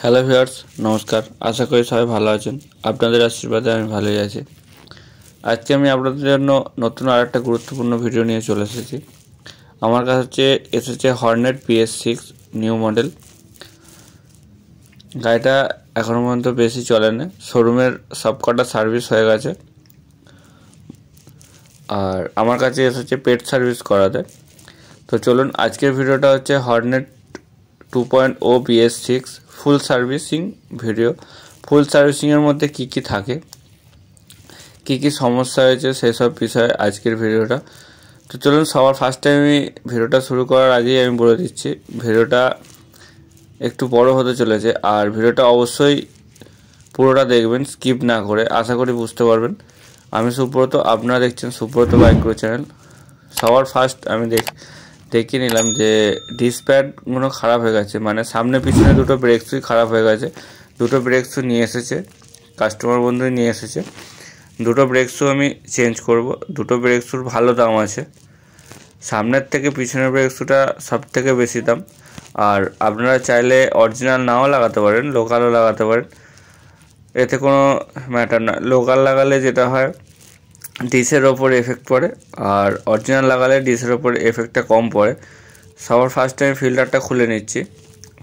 Hello viewers, নমস্কার। আশা করি সবাই ভালো আছেন। আপনাদের আশীর্বাদে আমি ভালোই আছি। আজকে আমি আপনাদের জন্য নতুন আর একটা গুরুত্বপূর্ণ ভিডিও নিয়ে চলে এসেছি। আমার কাছে এসেছে হর্নেট PS6 নিউ মডেল। গাড়িটা এখনও পর্যন্ত বেশি চলেনি, শোরুমের সবকটা সার্ভিস হয়ে গেছে, আর আমার কাছে এসেছে পেড সার্ভিস করাতে। তো চলুন, আজকের ভিডিওটা হচ্ছে Hornet 2.0 PS6 full servicing video. Full সার্ভিসিংয়ের মধ্যে কি কি থাকে, কি কি সমস্যা হয়েছে, সেসব বিষয়ে আজকের ভিডিওটা। তো চলুন, সবার ফার্স্টে আমি ভিডিওটা শুরু করার আগেই আমি বলে দিচ্ছি, ভিডিওটা একটু বড় হতে চলেছে, আর ভিডিওটা অবশ্যই পুরোটা দেখবেন, স্কিপ না করে। আশা করি বুঝতে পারবেন। আমি সুব্রত, আপনারা দেখছেন সুব্রত বাইক গ্রো চ্যানেল। সবার ফার্স্ট আমি দেখিয়ে নিলাম যে ডিসপ্যাডগুলো খারাপ হয়ে গেছে, মানে সামনে পিছনে দুটো ব্রেক সুই খারাপ হয়ে গেছে। দুটো ব্রেক সু নিয়ে এসেছে কাস্টমার বন্ধুই নিয়ে এসেছে। দুটো ব্রেক সু আমি চেঞ্জ করব। দুটো ব্রেক সুর ভালো দাম আছে, সামনের থেকে পিছনের ব্রেক সুটা সব থেকে বেশি দাম। আর আপনারা চাইলে অরিজিনাল নাও লাগাতে পারেন, লোকালও লাগাতে পারেন, এতে কোনো ম্যাটার না। লোকাল লাগালে যেটা হয়, ডিসের ওপর এফেক্ট পড়ে, আর অরিজিনাল লাগালে ডিসের ওপর এফেক্টটা কম পড়ে। সবার ফার্স্ট আমি ফিল্টারটা খুলে নিচ্ছি।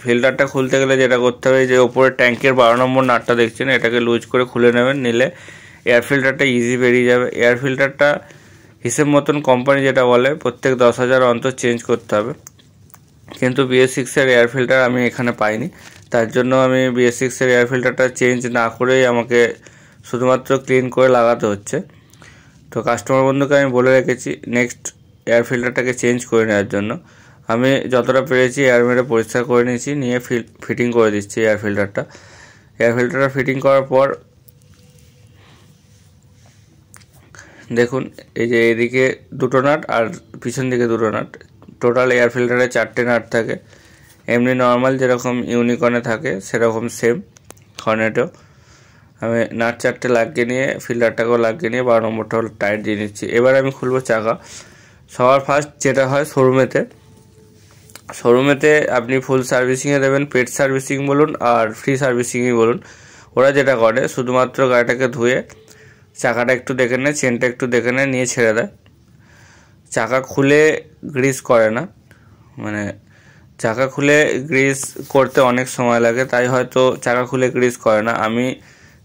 ফিল্টারটা খুলতে গেলে যেটা করতে হবে, যে ওপরে ট্যাঙ্কের 12 নম্বর নাটটা দেখছেন, এটাকে লুজ করে খুলে নেবেন। নিলে এয়ার ফিল্টারটা ইজি বেরিয়ে যাবে। এয়ার ফিল্টারটা হিসেব মতন কোম্পানি যেটা বলে প্রত্যেক 10,000 অন্তর চেঞ্জ করতে হবে, কিন্তু BS6-এর এয়ার ফিল্টার আমি এখানে পাইনি। তার জন্য আমি BS6-এর এয়ার ফিল্টারটা চেঞ্জ না করেই আমাকে শুধুমাত্র ক্লিন করে লাগাতে হচ্ছে। তো কাস্টমার বন্ধুকে আমি বলে রেখেছি নেক্সট এয়ার ফিল্টারটাকে চেঞ্জ করে নেওয়ার জন্য। আমি যতটা পেরেছি এয়ার মেরে পরিষ্কার করে নিয়েছি, নিয়ে ফিটিং করে দিচ্ছি এয়ার ফিল্টারটা। এয়ার ফিল্টারটা ফিটিং করার পর দেখুন, এই যে এদিকে দুটো নাট আর পিছন দিকে দুটো নাট, টোটাল এয়ার ফিল্টারে 4টে নাট থাকে। এমনি নর্মাল যেরকম ইউনিকর্নে থাকে সেরকম সেম হর্নেটেও আমি নাট 4টে লাগিয়ে নিয়ে ফিল্টারটাকেও লাগিয়ে নিয়ে 12 নম্বরটা টাইট দিয়ে নিচ্ছি। এবার আমি খুলবো চাকা। সবার ফার্স্ট যেটা হয়, শোরুমেতে আপনি ফুল সার্ভিসিংয়ে দেবেন, পেড সার্ভিসিং বলুন আর ফ্রি সার্ভিসিংই বলুন, ওরা যেটা করে শুধুমাত্র গাড়িটাকে ধুয়ে চাকাটা একটু দেখে নেয়, চেনটা একটু দেখে নেয়, নিয়ে ছেড়ে দেয়। চাকা খুলে গ্রিস করে না, মানে চাকা খুলে গ্রিস করতে অনেক সময় লাগে, তাই হয়তো চাকা খুলে গ্রিস করে না। আমি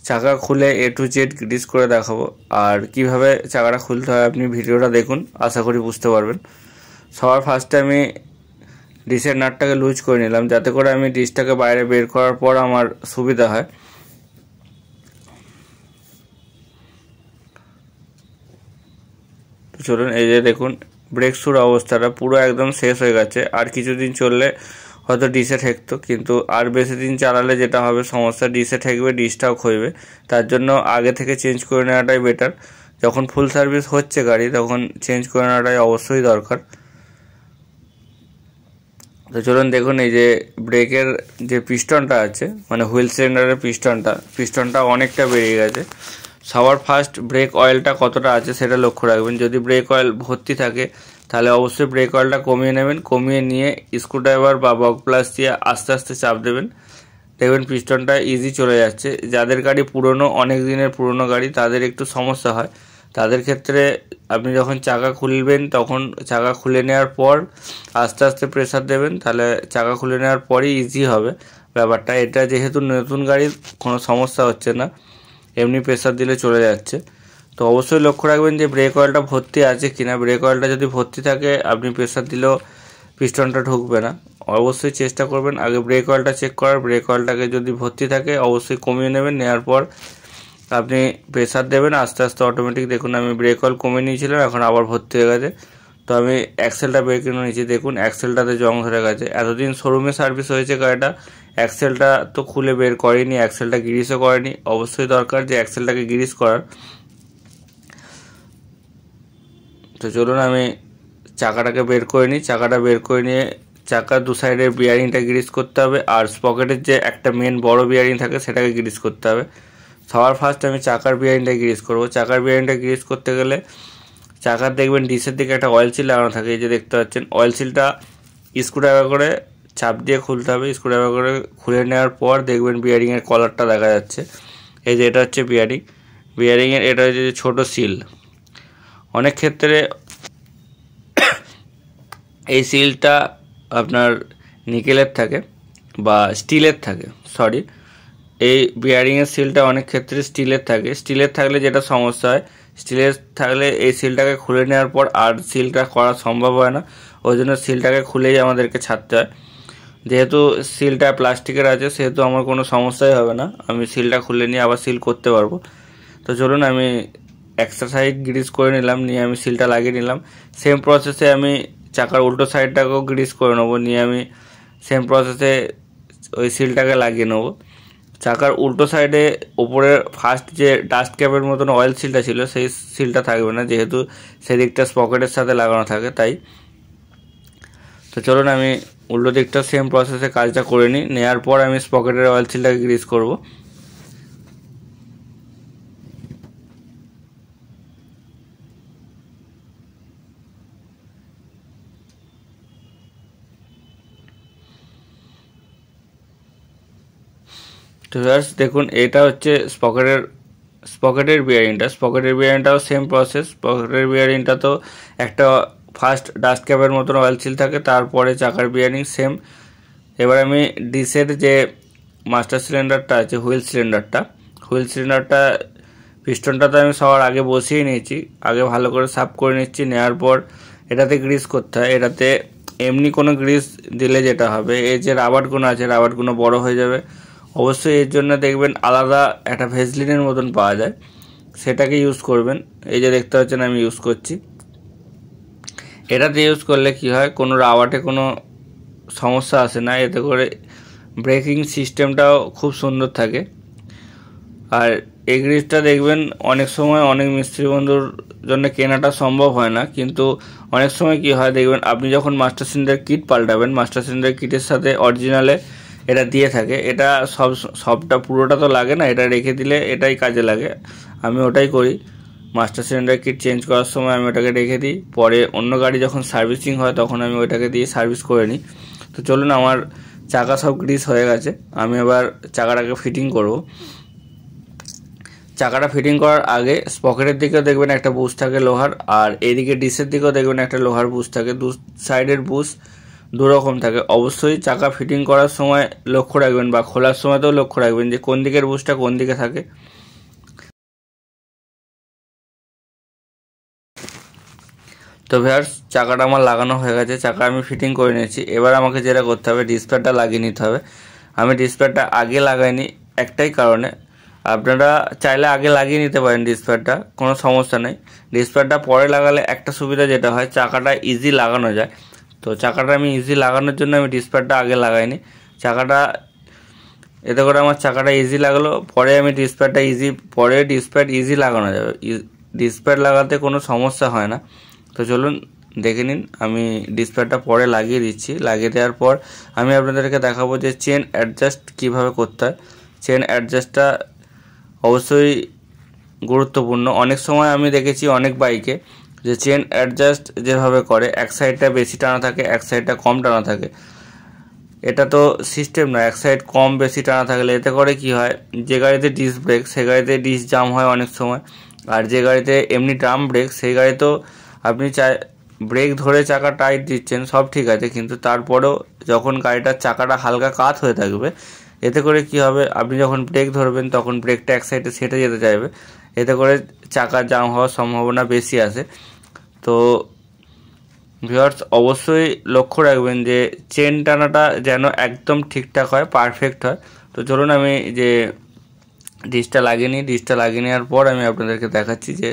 চাকা খুলে A to Z গ্রিস করে দেখাবো, আর কিভাবে চাকাটা খুলতে হয় আপনি ভিডিওটা দেখুন, আশা করি বুঝতে পারবেন। সবার ফার্স্টে আমি ডিসের নাটটাকে লুজ করে নিলাম, যাতে করে আমি ডিসটাকে বাইরে বের করার পর আমার সুবিধা হয়। তো চলুন, এই যে দেখুন ব্রেক শুর অবস্থাটা পুরো একদম শেষ হয়ে গেছে। আর কিছুদিন চললে হয়তো ডিসে ঠেকতো, কিন্তু আর বেশি দিন চালালে যেটা হবে সমস্যা, ডিসে ঠেকবে, ডিসটাও ক্ষয়বে। তার জন্য আগে থেকে চেঞ্জ করে নেওয়াটাই বেটার। যখন ফুল সার্ভিস হচ্ছে গাড়ি, তখন চেঞ্জ করে নেওয়াটাই অবশ্যই দরকার। তো চলুন দেখুন, এই যে ব্রেকের যে পিস্টনটা আছে, মানে হুইল সিলিন্ডারের পিস্টনটা অনেকটা বেরিয়ে গেছে। সবার ফার্স্ট ব্রেক অয়েলটা কতটা আছে সেটা লক্ষ্য রাখবেন। যদি ব্রেক অয়েল ভর্তি থাকে তাহলে অবশ্যই ব্রেক অয়েলটা কমিয়ে নেবেন। কমিয়ে নিয়ে স্ক্রুড্রাইভার বা বক প্লাস দিয়ে আস্তে আস্তে চাপ দেবেন, দেখবেন পিস্টনটা ইজি চলে যাচ্ছে। যাদের গাড়ি পুরনো, অনেক দিনের পুরনো গাড়ি, তাদের একটু সমস্যা হয়। তাদের ক্ষেত্রে আপনি যখন চাকা খুলবেন, তখন চাকা খুলে নেওয়ার পর আস্তে আস্তে প্রেসার দেবেন, তাহলে চাকা খুলে নেওয়ার পরই ইজি হবে ব্যাপারটা। এটা যেহেতু নতুন গাড়ির, কোনো সমস্যা হচ্ছে না, এমনি প্রেসার দিলে চলে যাচ্ছে। তো অবশ্যই লক্ষ্য রাখবেন যে ব্রেক অয়েলটা ভর্তি আছে কিনা। ব্রেক অয়েলটা যদি ভর্তি থাকে, আপনি প্রেসার দিলেও পিস্টনটা ঢুকবে না। অবশ্যই চেষ্টা করবেন আগে ব্রেক অয়েলটা চেক করার। ব্রেক অয়েলটাকে যদি ভর্তি থাকে অবশ্যই কমিয়ে নেবেন, নেওয়ার পর আপনি প্রেসার দেবেন, আস্তে আস্তে অটোমেটিক। দেখুন আমি ব্রেক অয়েল কমিয়ে নিয়েছিলাম, এখন আবার ভর্তি হয়ে গেছে। তো আমি অ্যাক্সেলটা বের করে নিয়েছি, দেখুন অ্যাক্সেলটাতে জং ধরে গেছে। এতদিন শোরুমে সার্ভিস হয়েছে গাড়িটা, অ্যাক্সেলটা তো খুলে বের করেনি, অ্যাক্সেলটা গ্রিসও করেনি। অবশ্যই দরকার যে অ্যাক্সেলটাকে গ্রিস করার। তো চলুন আমি চাকাটাকে বের করে নিই। চাকাটা বের করে নিয়ে চাকার দু সাইডের বিয়ারিংটা গ্রিস করতে হবে, আর স্পকেটের যে একটা মেন বড় বিয়ারিং থাকে সেটাকে গ্রিস করতে হবে। সবার ফার্স্ট আমি চাকার বিয়ারিংটা গ্রিস করব। চাকার বিয়ারিংটা গ্রিস করতে গেলে চাকার দেখবেন ডিসের দিকে একটা অয়েল সিল লাগানো থাকে, এই যে দেখতে পাচ্ছেন। অয়েল সিলটা স্ক্রুড্রাইভার করে চাপ দিয়ে খুলতে হবে। স্ক্রুড্রাইভার করে খুলে নেওয়ার পর দেখবেন বিয়ারিংয়ের কলারটা দেখা যাচ্ছে। এই যে এটা হচ্ছে বিয়ারিংয়ের এটা হচ্ছে ছোটো সিল। অনেক ক্ষেত্রে এই সিলটা আপনার নিকেলের থাকে বা স্টিলের থাকে, এই বিয়ারিংয়ের সিলটা অনেক ক্ষেত্রে স্টিলের থাকে। স্টিলের থাকলে যেটা সমস্যা হয়, স্টিলের থাকলে এই সিলটাকে খুলে নেওয়ার পর আর সিলটা করা সম্ভব হয় না। ওই জন্য সিলটাকে খুলেই আমাদেরকে ছাড়তে হয়। যেহেতু সিলটা প্লাস্টিকের আছে সেহেতু আমার কোনো সমস্যাই হবে না, আমি সিলটা খুলে নিয়ে আবার সিল করতে পারবো। তো চলুন আমি এক্সট্রা সাইড গ্রিস করে নিলাম, নিয়ে আমি সিলটা লাগিয়ে নিলাম। সেম প্রসেসে আমি চাকার উল্টো সাইডটাকেও গ্রিস করে নেবো, নিয়ে আমি সেম প্রসেসে ওই সিলটাকে লাগিয়ে নেবো। চাকার উল্টো সাইডে ওপরের ফার্স্ট যে ডাস্ট ক্যাপের মতন অয়েল সিলটা ছিল সেই সিলটা থাকবে না, যেহেতু সেদিকটা স্পকেটের সাথে লাগানো থাকে তাই। তো চলুন আমি উল্টো দিকটা সেম প্রসেসে কাজটা করে নিই, নেওয়ার পর আমি স্পকেটের অয়েল সিলটাকে গ্রিস করব। তো দেখুন এটা হচ্ছে স্পকেটের বিয়ারিংটাও সেম প্রসেস। স্পকেটের বিয়ারিংটা তো একটা ফার্স্ট ডাস্ট ক্যাপের মতন অয়েল সিল থাকে, তারপরে চাকার বিয়ারিং সেম। এবার আমি ডিসের যে মাস্টার সিলিন্ডারটা আছে, হুইল সিলিন্ডারটা পিস্টনটা তো আমি সবার আগে বসিয়ে নিয়েছি, আগে ভালো করে সাফ করে নিচ্ছি। নেওয়ার পর এটাতে গ্রিস করতে হয়। এটাতে এমনি কোনো গ্রিস দিলে যেটা হবে, এই যে রাবারগুলো আছে রাবারগুলো বড় হয়ে যাবে। অবশ্যই এর জন্য দেখবেন আলাদা একটা ভেসলিনের মতন পাওয়া যায়, সেটাকে ইউজ করবেন। এই যে দেখতে পাচ্ছেন আমি ইউজ করছি। এটাতে ইউজ করলে কি হয়, কোনো রাবারে কোনো সমস্যা আসে না, এতে করে ব্রেকিং সিস্টেমটাও খুব সুন্দর থাকে। আর এই গ্রিসটা দেখবেন অনেক সময় অনেক মিস্ত্রি বন্ধুর জন্য কেনাটা সম্ভব হয় না, কিন্তু অনেক সময় কি হয় দেখবেন আপনি যখন মাস্টার সিলিন্ডার কিট পাল্টাবেন, মাস্টার সিলিন্ডার কিটের সাথে অরিজিনালে এটা দিয়ে থাকে। এটা সবটা পুরোটা তো লাগে না, এটা রেখে দিলে এটাই কাজে লাগে। আমি ওটাই করি, মাস্টার সিলিন্ডার কিট চেঞ্জ করার সময় আমি ওটাকে রেখে দিই, পরে অন্য গাড়ি যখন সার্ভিসিং হয় তখন আমি ওইটাকে দিয়ে সার্ভিস করে নিই। তো চলুন আমার চাকা সব গ্রিস হয়ে গেছে, আমি এবার চাকাটাকে ফিটিং করব। চাকাটা ফিটিং করার আগে স্পকেটের দিকেও দেখবেন একটা বুশ থাকে লোহার, আর এদিকে ডিসের দিকেও দেখবেন একটা লোহার বুশ থাকে। দু সাইডের বুশ দু রকম থাকে। অবশ্যই চাকা ফিটিং করার সময় লক্ষ্য রাখবেন বা খোলার সময়তেও লক্ষ্য রাখবেন যে কোন দিকের বুশটা কোন দিকে থাকে। তো ভিউয়ার্স চাকাটা আমার লাগানো হয়ে গেছে, চাকা আমি ফিটিং করে নিয়েছি। এবার আমাকে যেটা করতে হবে, ডিসপ্লেটা লাগিয়ে নিতে হবে। আমি ডিসপ্লেটা আগে লাগাইনি একটাই কারণে, আপনারা চাইলে আগে লাগিয়ে নিতে পারেন ডিসপ্লেটা, কোনো সমস্যা নেই। ডিসপ্লেটা পরে লাগালে একটা সুবিধা যেটা হয়, চাকাটা ইজি লাগানো যায়। তো চাকাটা আমি ইজি লাগানোর জন্য আমি ডিসপ্লেটা আগে লাগাইনি। এতে করে আমার চাকাটা ইজি লাগলো, পরে আমি ডিসপ্লেটা ইজি লাগানো যাবে। ডিসপ্লে লাগাতে কোনো সমস্যা হয় না। তো চলুন দেখে নিন, আমি ডিসপ্লেটা পরে লাগিয়ে দিচ্ছি। লাগিয়ে দেওয়ার পর আমি আপনাদেরকে দেখাবো যে চেন অ্যাডজাস্ট কীভাবে করতে হয়। চেন অ্যাডজাস্টটা অবশ্যই গুরুত্বপূর্ণ। অনেক সময় আমি দেখেছি অনেক বাইকে যে চেন অ্যাডজাস্ট যেভাবে করে, এক সাইডটা বেশি টানা থাকে এক সাইডটা কম টানা থাকে। এটা তো সিস্টেম না, এক সাইড কম বেশি টানা থাকলে এতে করে কি হয়, যে গাড়িতে ডিস্ক ব্রেক সে গাড়িতে ডিস্ক জাম হয় অনেক সময়। আর যে গাড়িতে এমনি ড্রাম ব্রেক সেই গাড়িতেও আপনি ব্রেক ধরে চাকা টাইট দিচ্ছেন সব ঠিক আছে, কিন্তু তারপরেও যখন গাড়িটার চাকাটা হালকা কাত হয়ে থাকবে, এতে করে কি হবে, আপনি যখন ব্রেক ধরবেন তখন ব্রেকটা এক সাইডে সেটে যেতে চাইবে, এতে করে চাকা জাম হওয়ার সম্ভাবনা বেশি আছে। তো ভিউয়ার্স অবশ্যই লক্ষ্য রাখবেন যে চেন টানাটা যেন একদম ঠিকঠাক হয়, পারফেক্ট হয়। তো চলুন আমি যে ডিসটা লাগিয়ে নিই, ডিসটা লাগিয়ে নেওয়ার পর আমি আপনাদেরকে দেখাচ্ছি যে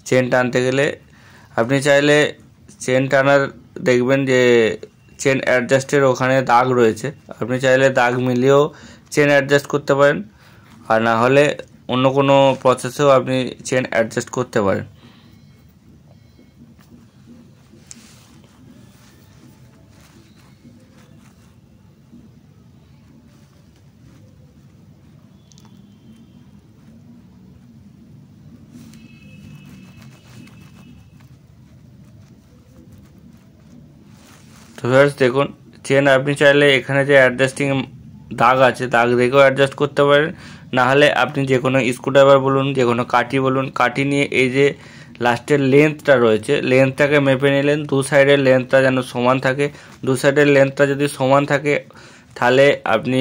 চেন টানতে গেলে আপনি চাইলে চেন টানার দেখবেন যে চেন অ্যাডজাস্টের ওখানে দাগ রয়েছে, আপনি চাইলে দাগ মিলিয়েও চেন অ্যাডজাস্ট করতে পারেন, আর না হলে অন্য কোনো প্রসেসেও আপনি চেন অ্যাডজাস্ট করতে পারেন। তো ভিউয়ার্স দেখুন চেন আপনি চাইলে এখানে যে অ্যাডজাস্টিং দাগ আছে, দাগ দেখেও অ্যাডজাস্ট করতে পারেন, নাহলে আপনি যে কোনো স্ক্রুড্রাইভার বলুন, যে কোনো কাঠি বলুন, কাঠি নিয়ে এই যে লাস্টের লেন্থটা রয়েছে, লেন্থটাকে মেপে নিলেন। দু সাইডের লেন্থটা যেন সমান থাকে। দু সাইডের লেন্থটা যদি সমান থাকে তাহলে আপনি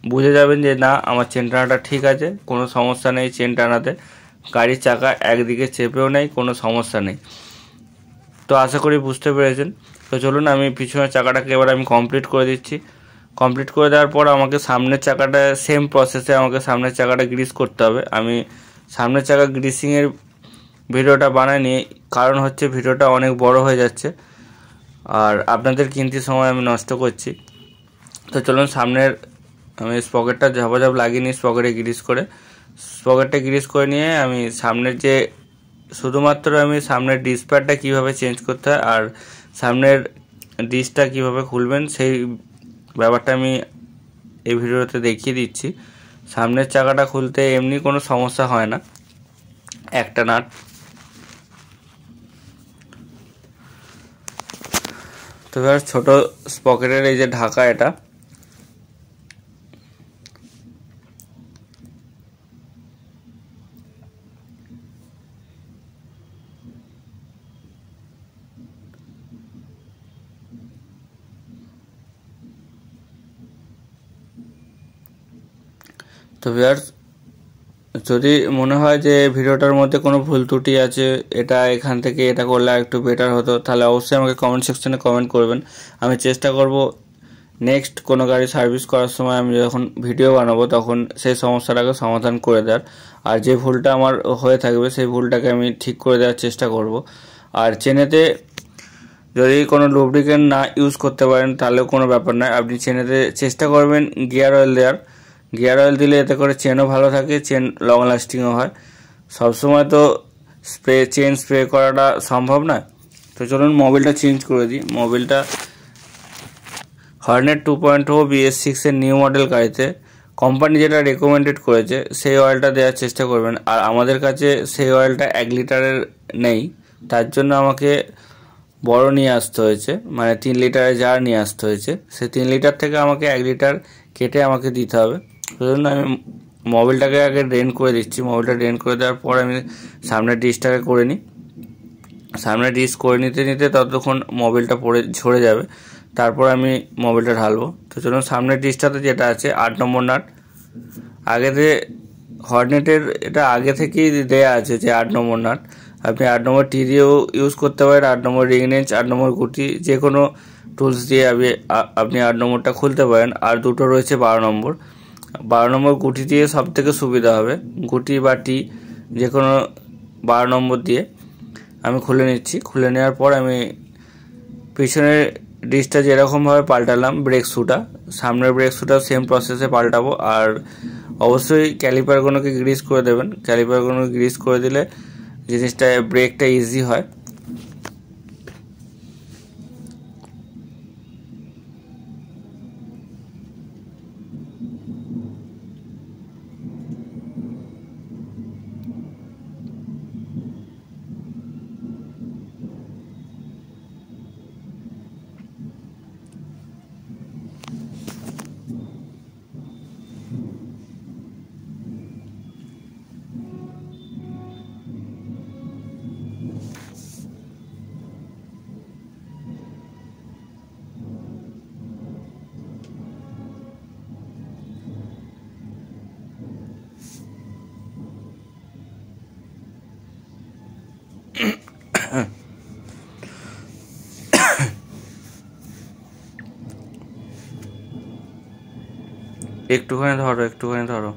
বুঝে যাবেন যে না, আমার চেন টানাটা ঠিক আছে, কোনো সমস্যা নেই চেন টানাতে। গাড়ির চাকা একদিকে চেপেও নেই, কোনো সমস্যা নেই। তো আশা করি বুঝতে পেরেছেন। তো চলুন আমি পিছনের চাকাটাকে এবার আমি কমপ্লিট করে দিচ্ছি। কমপ্লিট করে দেওয়ার পর আমাকে সামনের চাকাটা সেম প্রসেসে আমাকে সামনের চাকাটা গ্রিস করতে হবে। আমি সামনের চাকা গ্রিসিংয়ের ভিডিওটা বানাইনি, কারণ হচ্ছে ভিডিওটা অনেক বড় হয়ে যাচ্ছে আর আপনাদের কিনতে সময় আমি নষ্ট করছি। তো চলুন সামনের আমি স্পকেটটা ঝাপাঝাপ লাগিয়ে নিই, স্পকেটটা গ্রিস করে নিয়ে আমি সামনের যে শুধুমাত্র আমি সামনের ডিসপ্যাডটা কীভাবে চেঞ্জ করতে হয় আর সামনের ডিসটা কীভাবে খুলবেন সেই ব্যাপারটা আমি এই ভিডিওতে দেখিয়ে দিচ্ছি। সামনের চাকাটা খুলতে এমনি কোনো সমস্যা হয় না, একটা নাট। তো এবার ছোটো স্পকেটের এই যে ঢাকা, এটা তো ভিউয়ার্স, যদি মনে হয় যে ভিডিওটার মধ্যে কোনো ভুল ত্রুটি আছে, এটা এখান থেকে এটা করলে একটু বেটার হতো, তাহলে অবশ্যই আমাকে কমেন্ট সেকশনে কমেন্ট করবেন। আমি চেষ্টা করব নেক্সট কোনো গাড়ি সার্ভিস করার সময় আমি যখন ভিডিও বানাবো তখন সেই সমস্যাটাকে সমাধান করে দেওয়ার, আর যে ভুলটা আমার হয়ে থাকবে সেই ভুলটাকে আমি ঠিক করে দেওয়ার চেষ্টা করব। আর চেনেতে যদি কোনো লুব্রিকেন্ট না ইউজ করতে পারেন তাহলেও কোনো ব্যাপার নয়, আপনি চেনেতে চেষ্টা করবেন গিয়ার অয়েল দেওয়ার। গিয়ার অয়েল দিলে এতে করে চেনও ভালো থাকে, চেন লং লাস্টিংও হয়। সবসময় তো চেন স্প্রে করাটা সম্ভব নয়। তো চলুন মোবিলটা চেঞ্জ করে দিই। মোবিলটা হর্নেট 2.0 BS6 এর নিউ মডেল গাড়িতে কোম্পানি যেটা রেকমেন্ডেড করেছে সেই অয়েলটা দেওয়ার চেষ্টা করবেন। আর আমাদের কাছে সেই অয়েলটা 1 লিটারের নেই, তার জন্য আমাকে বড় নিয়ে আসতে হয়েছে, মানে 3 লিটারের জার নিয়ে আসতে হয়েছে। সেই 3 লিটার থেকে আমাকে 1 লিটার কেটে আমাকে দিতে হবে। সেজন্য আমি মোবিলটাকে আগে ড্রেন করে দিচ্ছি। মোবিলটা ড্রেন করে দেওয়ার পর আমি সামনের ডিশটাকে করে নিই। সামনের ডিশ করে নিতে নিতে ততক্ষণ মোবিলটা পড়ে ঝরে যাবে, তারপর আমি মোবিলটা ঢালবো। তো চলুন সামনের ডিশটাতে যেটা আছে 8 নম্বর নাট, আগেতে হর্নেটের এটা আগে থেকেই দেয়া আছে যে 8 নম্বর নাট। আপনি 8 নম্বর টি দিয়েও ইউজ করতে পারেন, 8 নম্বর রিং রেঞ্চ, 8 নম্বর গুটি, যে কোনো টুলস দিয়ে আপনি 8 নম্বরটা খুলতে পারেন। আর দুটো রয়েছে 12 নম্বর। 12 নম্বর গুটি দিয়ে সব থেকে সুবিধা হবে, গুটি বা টি যে কোনো 12 নম্বর দিয়ে আমি খুলে নিচ্ছি। খুলে নেওয়ার পর আমি পিছনের ডিশটা যেরকমভাবে পাল্টালাম ব্রেক শুটা, সামনের ব্রেক শুটা সেম প্রসেসে পাল্টাবো। আর অবশ্যই ক্যালিপারগুলোকে গ্রিস করে দেবেন। ক্যালিপারগুলো গ্রিস করে দিলে জিনিসটা ব্রেকটা ইজি হয়। একটুখানি ধরো।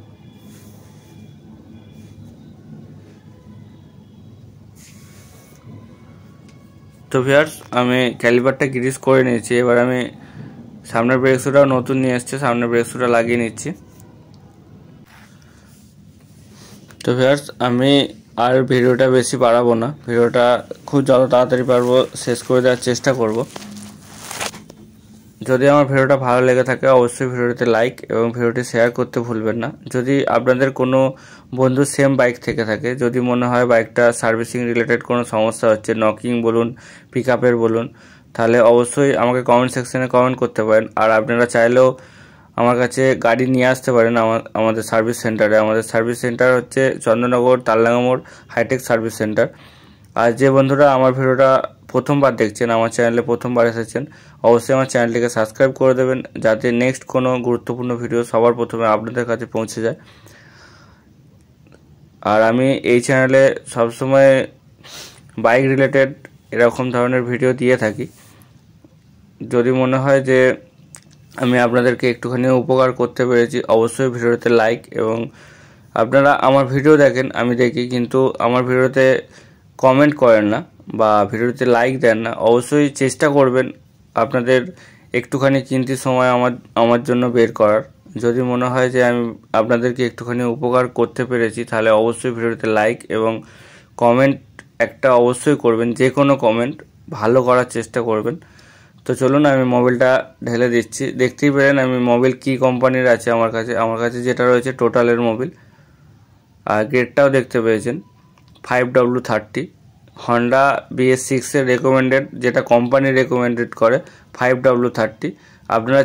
তো ভিউয়ার্স, আমি ক্যালিপারটা গ্রিস করে নিয়েছি। এবার আমি সামনের ব্রেক শুটাও নতুন নিয়ে এসেছে, সামনের ব্রেক শুটা লাগিয়ে নিচ্ছি। তো ভিউয়ার্স, আমি আর ভিডিওটা বেশি বাড়াবো না, ভিডিওটা খুব যত তাড়াতাড়ি পারবো শেষ করে দেওয়ার চেষ্টা করব। যদি আমার ভিডিওটা ভালো লেগে থাকে অবশ্যই ভিডিওতে লাইক এবং ভিডিওটি শেয়ার করতে ভুলবেন না। যদি আপনাদের কোনো বন্ধু সেম বাইক থেকে থাকে, যদি মনে হয় বাইকটা সার্ভিসিং রিলেটেড কোনো সমস্যা হচ্ছে, নকিং বলুন, পিক আপের বলুন, তাহলে অবশ্যই আমাকে কমেন্ট সেকশনে কমেন্ট করতে পারেন। আর আপনারা চাইলেও আমার কাছে গাড়ি নিয়ে আসতে পারেন আমাদের সার্ভিস সেন্টারে। আমাদের সার্ভিস সেন্টার হচ্ছে চন্দননগর তালডাঙ্গা মোড় হাইটেক সার্ভিস সেন্টার। আর যে বন্ধুরা আমার ভিডিওটা প্রথমবার দেখছেন, আমার চ্যানেলে প্রথমবার এসেছেন, অবশ্যই আমার চ্যানেলটিকে সাবস্ক্রাইব করে দেবেন, যাতে নেক্সট কোনো গুরুত্বপূর্ণ ভিডিও সবার প্রথমে আপনাদের কাছে পৌঁছে যায়। আর আমি এই চ্যানেলে সবসময় বাইক রিলেটেড এরকম ধরনের ভিডিও দিয়ে থাকি। যদি মনে হয় যে আমি আপনাদেরকে একটুখানি উপকার করতে পেরেছি, অবশ্যই ভিডিওতে লাইক, এবং আপনারা আমার ভিডিও দেখেন, আমি দেখি, কিন্তু আমার ভিডিওতে কমেন্ট করেন না বা ভিডিওতে লাইক দেন না। অবশ্যই চেষ্টা করবেন আপনাদের একটুখানি কিমতি সময় আমার জন্য বের করার। যদি মনে হয় যে আমি আপনাদেরকে একটুখানি উপকার করতে পেরেছি, তাহলে অবশ্যই ভিডিওতে লাইক এবং কমেন্ট একটা অবশ্যই করবেন। যে কোনো কমেন্ট ভালো করার চেষ্টা করবেন। তো চলুন আমি মোবাইলটা ঢেলে দিচ্ছি। দেখতেই পেলেন আমি মোবাইল কি কোম্পানির আছে আমার কাছে যেটা রয়েছে টোটালের মোবাইল। আর গ্রেডটাও দেখতে পেয়েছেন 5W30 হন্ডা BS6 রেকমেন্ডেড, যেটা কোম্পানি রেকমেন্ডেড করে 5W30। আপনারা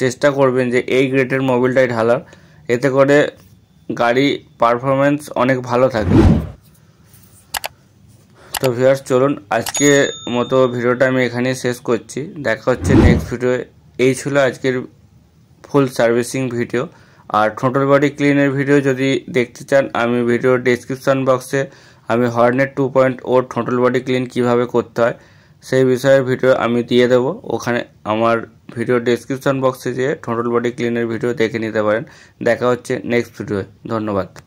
চেষ্টা করবেন যে এই গ্রেডের মোবাইলটাই ঢালার, এতে করে গাড়ি পারফরমেন্স অনেক ভালো থাকে। তো ভিউয়ার্স, চলুন আজকে মতো ভিডিওটা আমি এখানেই শেষ করছি। দেখা হচ্ছে নেক্সট ভিডিও। এই ছিল আজকের ফুল সার্ভিসিং ভিডিও। আর টোটাল বডি ক্লিনের ভিডিও যদি দেখতে চান, আমি ভিডিওর ডেসক্রিপশন বক্সে আমি হর্নেট 2.0 টোটাল বডি ক্লিন কীভাবে করতে হয় সেই বিষয়ে ভিডিও আমি দিয়ে দেবো। ওখানে আমার ভিডিও ডেসক্রিপশন বক্সে যেয়ে টোটাল বডি ক্লিনের ভিডিও দেখে নিতে পারেন। দেখা হচ্ছে নেক্সট ভিডিওয়ে। ধন্যবাদ।